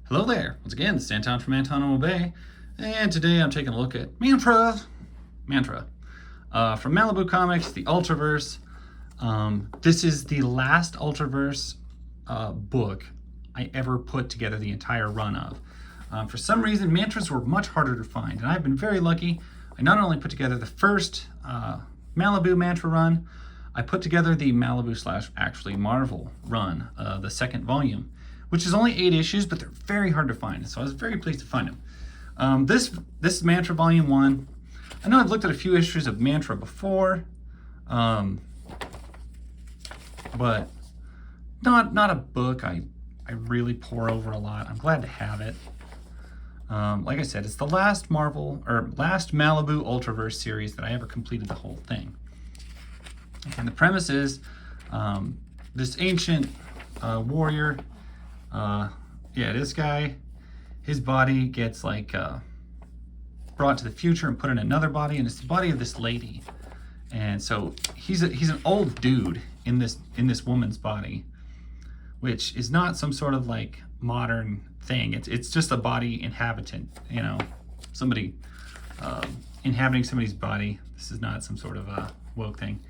Hello there, once again, it's Anton from Anton Bay, and today I'm taking a look at Mantra from Malibu Comics, the Ultraverse. This is the last Ultraverse book I ever put together the entire run of. For some reason, mantras were much harder to find, and I've been very lucky. I not only put together the first Malibu mantra run, I put together the Malibu / actually Marvel run, the second volume, which is only 8 issues, but they're very hard to find. So I was very pleased to find them. This is Mantra Volume 1. I know I've looked at a few issues of Mantra before, but not a book I really pour over a lot. I'm glad to have it. Like I said, it's the last last Malibu Ultraverse series that I ever completed the whole thing. And the premise is this ancient warrior, this guy, his body gets brought to the future and put in another body, and it's the body of this lady. And so he's an old dude in this woman's body, which is not some sort of modern thing. It's just a body inhabitant, somebody inhabiting somebody's body. This is not some sort of a woke thing.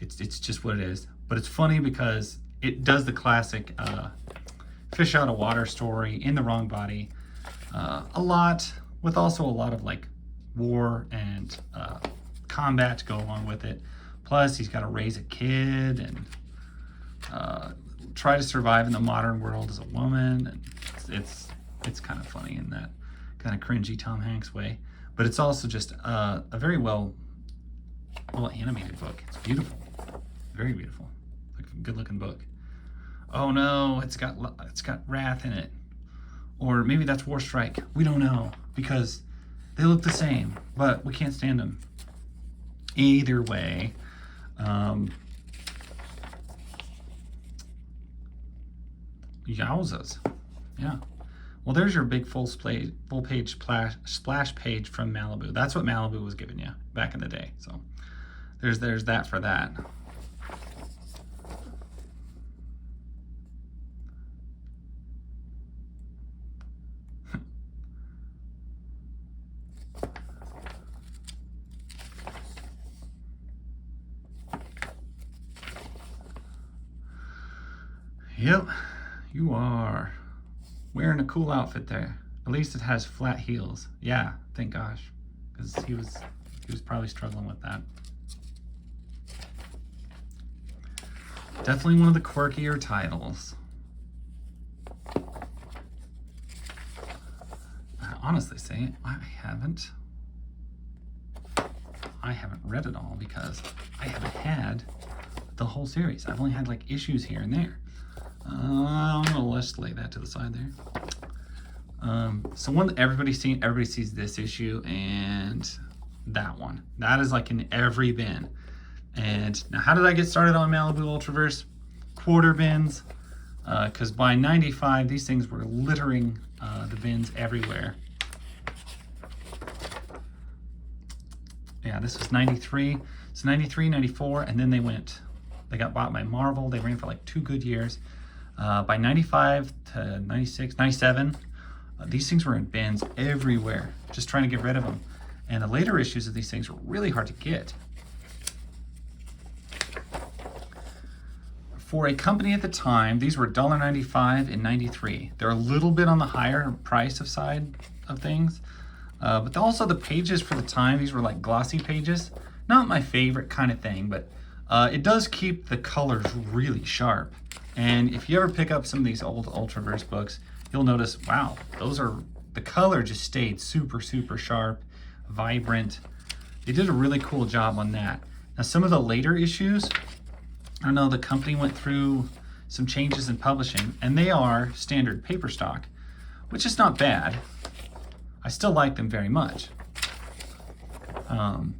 It's just what it is. But it's funny because it does the classic fish out of water story in the wrong body a lot, with also a lot of war and combat to go along with it. Plus he's got to raise a kid and try to survive in the modern world as a woman, and it's kind of funny in that kind of cringy Tom Hanks way, but it's also just a very well animated book. It's beautiful, very beautiful, a good looking book. Oh no, it's got Wrath in it, or maybe that's War Strike. We don't know because they look the same, but we can't stand them. Either way, yowzas. Yeah. Well, there's your big full page splash page from Malibu. That's what Malibu was giving you back in the day. So there's that for that. Yep, you are wearing a cool outfit there. At least it has flat heels. Yeah, thank gosh, because he was probably struggling with that. Definitely one of the quirkier titles. I honestly say I haven't read it all because I haven't had the whole series. I've only had issues here and there. I'm gonna just lay that to the side there. So one that everybody sees this issue and that one. That is in every bin. And now, how did I get started on Malibu Ultraverse? Quarter bins, because by 95 these things were littering the bins everywhere. Yeah, this was 93. So 93, 94, and then they got bought by Marvel. They ran for 2 good years. By 95 to 96, 97, these things were in bins everywhere, just trying to get rid of them. And the later issues of these things were really hard to get. For a company at the time, these were $1.95 in 93. They're a little bit on the higher price side of things. But also the pages for the time, these were glossy pages. Not my favorite kind of thing, but it does keep the colors really sharp. And if you ever pick up some of these old Ultraverse books, you'll notice, wow, the color just stayed super, super sharp, vibrant. They did a really cool job on that. Now, some of the later issues, I don't know, the company went through some changes in publishing, and they are standard paper stock, which is not bad. I still like them very much.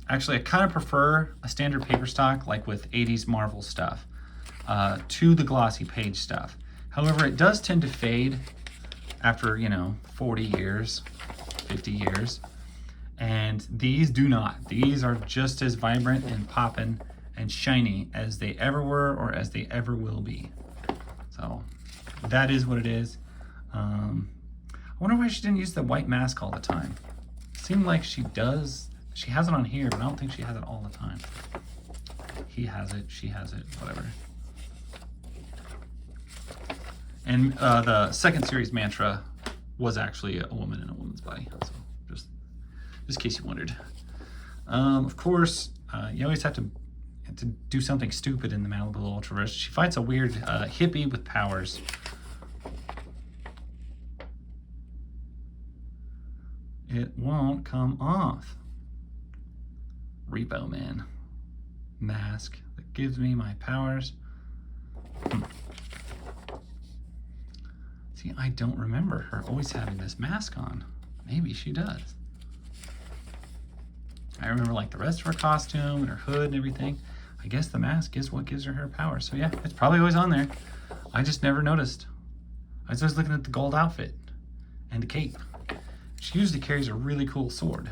Actually, I kind of prefer a standard paper stock with 80s Marvel stuff to the glossy page stuff. However, it does tend to fade after 40 years, 50 years, and these do not. These are just as vibrant and poppin' and shiny as they ever were or as they ever will be. So that is what it is. wonder why she didn't use the white mask all the time. Seemed like she does. She has it on here, but I don't think she has it all the time. He has it, she has it, whatever. And the second series mantra was actually a woman in a woman's body. So just in case you wondered. Of course, you always have to do something stupid in the Malibu Ultraverse. She fights a weird hippie with powers. It won't come off. Repo Man. Mask that gives me my powers. See, I don't remember her always having this mask on. Maybe she does. I remember like the rest of her costume and her hood and everything. I guess the mask is what gives her power. So yeah, it's probably always on there. I just never noticed. I was always looking at the gold outfit and the cape. She usually carries a really cool sword.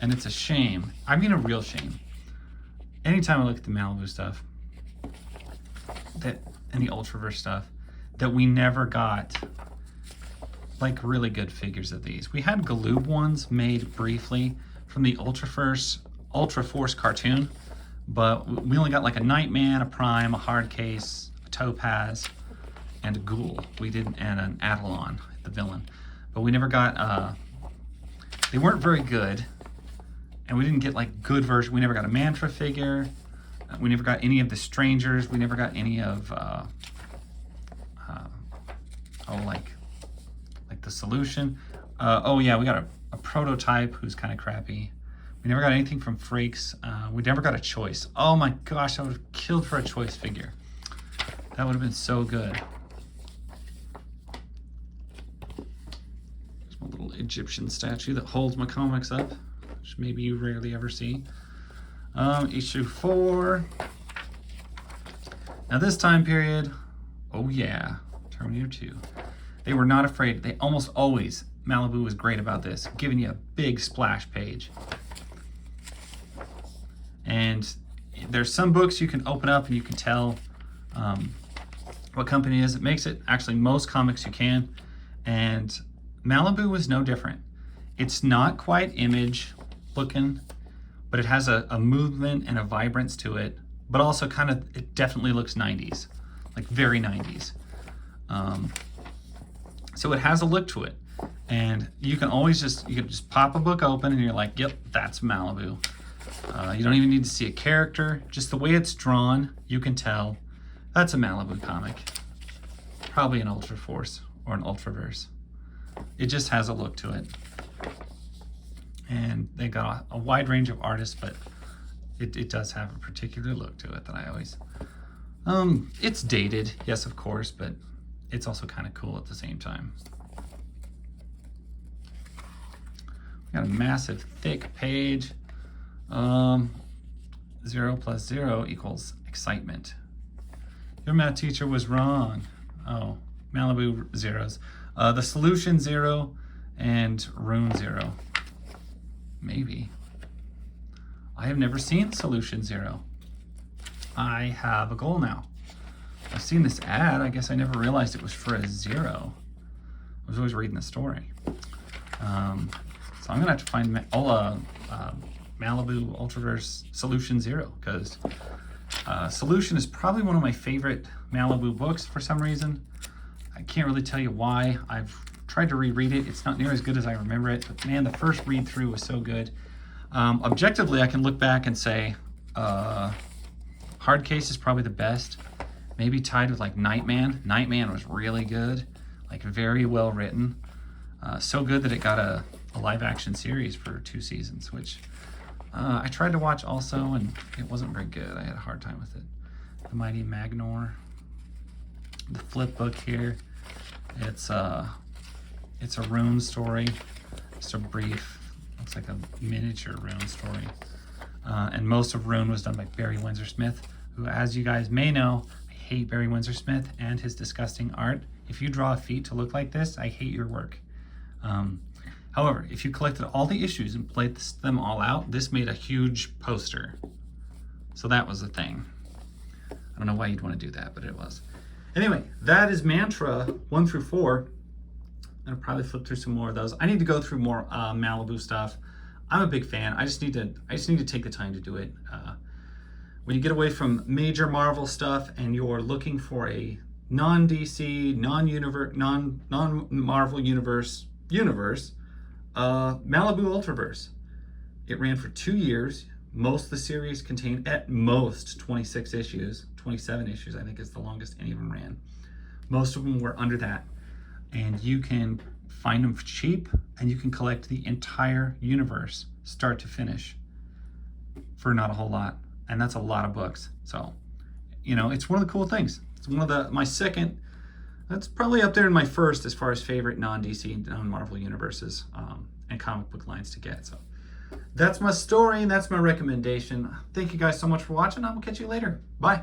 And it's a shame. I mean, a real shame. Anytime I look at the Malibu stuff, and the Ultraverse stuff, that we never got like really good figures of these. We had Galoob ones made briefly from the Ultraforce cartoon, but we only got like a Nightman, a Prime, a Hardcase, a Topaz, and a Ghoul. We didn't, and an Adelon, the villain. But we never got, they weren't very good. And we didn't get like good version. We never got a Mantra figure. We never got any of the Strangers. We never got any of, like the Solution. Oh yeah, we got a prototype who's kind of crappy. We never got anything from Frakes. We never got a Choice. Oh my gosh, I would have killed for a Choice figure. That would have been so good. There's my little Egyptian statue that holds my comics up, which maybe you rarely ever see. Issue 4. Now this time period, oh yeah, Terminator 2. They were not afraid. They almost always, Malibu was great about this, giving you a big splash page. And there's some books you can open up and you can tell what company it is. It makes it, actually most comics you can. And Malibu was no different. It's not quite Image looking, but it has a movement and a vibrance to it, but also kind of, it definitely looks 90s, like very 90s. So it has a look to it, and you can always you can just pop a book open and you're like, yep, that's Malibu. You don't even need to see a character, just the way it's drawn, you can tell that's a Malibu comic. Probably an Ultraforce or an Ultraverse. It just has a look to it. And they got a wide range of artists, but it does have a particular look to it that I always, it's dated, yes, of course, but it's also kind of cool at the same time. We got a massive, thick page. 0 plus 0 equals excitement. Your math teacher was wrong. Oh, Malibu zeros. The Solution 0 and Rune 0. Maybe. I have never seen Solution 0. I have a goal now. I've seen this ad. I guess I never realized it was for a 0. I was always reading the story. So I'm gonna have to find Malibu Ultraverse Solution 0, because Solution is probably one of my favorite Malibu books for some reason. I can't really tell you why. I've tried to reread it. It's not near as good as I remember it, but man, the first read through was so good. Objectively, I can look back and say Hardcase is probably the best. Maybe tied with like Nightman. Nightman was really good, like very well written. So good that it got a live action series for 2 seasons, which I tried to watch also, and it wasn't very good. I had a hard time with it. The Mighty Magnor. The flip book here. It's a Rune story. Just a brief, looks like a miniature Rune story. And most of Rune was done by Barry Windsor Smith, who, as you guys may know, I hate Barry Windsor Smith and his disgusting art. If you draw a feat to look like this, I hate your work. However, if you collected all the issues and played them all out, this made a huge poster. So that was the thing. I don't know why you'd want to do that, but it was. Anyway, that is Mantra 1 through 4. I'll probably flip through some more of those. I need to go through more Malibu stuff. I'm a big fan. I just need to take the time to do it. When you get away from major Marvel stuff and you're looking for a non-DC, non-Marvel universe, Malibu Ultraverse. It ran for 2 years. Most of the series contained at most 26 issues. 27 issues, I think, is the longest any of them ran. Most of them were under that. And you can find them cheap, and you can collect the entire universe, start to finish, for not a whole lot. And that's a lot of books. So, you know, it's one of the cool things. It's one of my second, that's probably up there in my first as far as favorite non-DC, non-Marvel universes and comic book lines to get. So that's my story, and that's my recommendation. Thank you guys so much for watching. I will catch you later. Bye.